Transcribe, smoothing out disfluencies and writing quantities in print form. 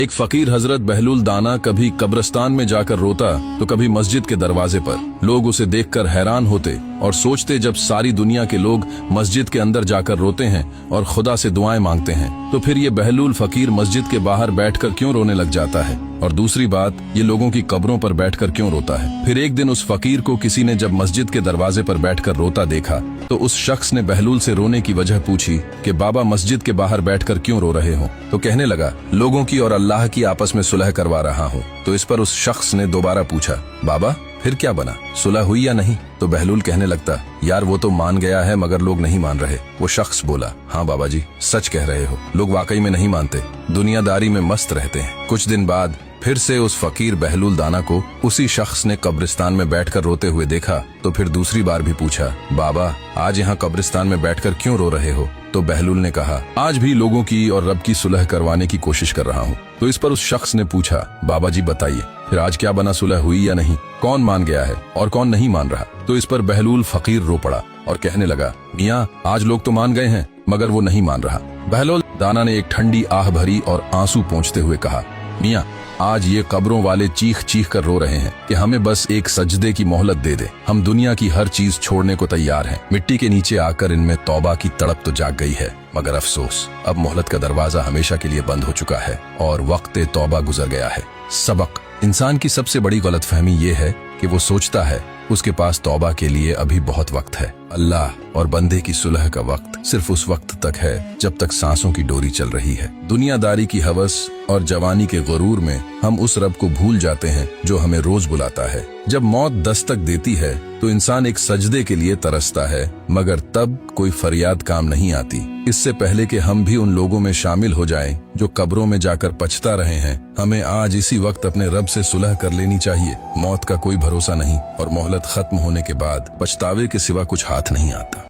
एक फकीर हजरत बहलूल दाना कभी कब्रिस्तान में जाकर रोता तो कभी मस्जिद के दरवाजे पर। लोग उसे देखकर हैरान होते और सोचते, जब सारी दुनिया के लोग मस्जिद के अंदर जाकर रोते हैं और खुदा से दुआएं मांगते हैं, तो फिर ये बहलूल फकीर मस्जिद के बाहर बैठकर क्यों रोने लग जाता है? और दूसरी बात, ये लोगों की कब्रों पर बैठकर क्यों रोता है? फिर एक दिन उस फकीर को किसी ने जब मस्जिद के दरवाजे पर बैठकर रोता देखा तो उस शख्स ने बहलूल से रोने की वजह पूछी कि बाबा मस्जिद के बाहर बैठकर क्यों रो रहे हो? तो कहने लगा, लोगों की और अल्लाह की आपस में सुलह करवा रहा हूँ। तो इस पर उस शख्स ने दोबारा पूछा, बाबा फिर क्या बना, सुलह हुई या नहीं? तो बहलूल कहने लगता, यार वो तो मान गया है मगर लोग नहीं मान रहे। वो शख्स बोला, हाँ बाबा जी सच कह रहे हो, लोग वाकई में नहीं मानते, दुनियादारी में मस्त रहते हैं। कुछ दिन बाद फिर से उस फकीर बहलूल दाना को उसी शख्स ने कब्रिस्तान में बैठकर रोते हुए देखा तो फिर दूसरी बार भी पूछा, बाबा आज यहाँ कब्रिस्तान में बैठकर क्यों रो रहे हो? तो बहलूल ने कहा, आज भी लोगों की और रब की सुलह करवाने की कोशिश कर रहा हूँ। तो इस पर उस शख्स ने पूछा, बाबा जी बताइए फिर आज क्या बना, सुलह हुई या नहीं? कौन मान गया है और कौन नहीं मान रहा? तो इस पर बहलूल फकीर रो पड़ा और कहने लगा, मियाँ आज लोग तो मान गए हैं मगर वो नहीं मान रहा। बहलूल दाना ने एक ठंडी आह भरी और आंसू पोंछते हुए कहा, मियाँ आज ये कब्रों वाले चीख चीख कर रो रहे हैं कि हमें बस एक सजदे की मोहलत दे दे, हम दुनिया की हर चीज छोड़ने को तैयार हैं। मिट्टी के नीचे आकर इनमें तौबा की तड़प तो जाग गई है, मगर अफसोस अब मोहलत का दरवाजा हमेशा के लिए बंद हो चुका है और वक्त तौबा गुजर गया है। सबक, इंसान की सबसे बड़ी गलतफहमी ये है कि वो सोचता है उसके पास तौबा के लिए अभी बहुत वक्त है। अल्लाह और बंदे की सुलह का वक्त सिर्फ उस वक्त तक है जब तक सांसों की डोरी चल रही है। दुनियादारी की हवस और जवानी के गुरूर में हम उस रब को भूल जाते हैं जो हमें रोज बुलाता है। जब मौत दस्तक देती है तो इंसान एक सजदे के लिए तरसता है, मगर तब कोई फरियाद काम नहीं आती। इससे पहले कि हम भी उन लोगों में शामिल हो जाएं जो कब्रों में जाकर पछता रहे हैं, हमें आज इसी वक्त अपने रब से सुलह कर लेनी चाहिए। मौत का कोई भरोसा नहीं और मोहलत खत्म होने के बाद पछतावे के सिवा कुछ हाथ नहीं आता।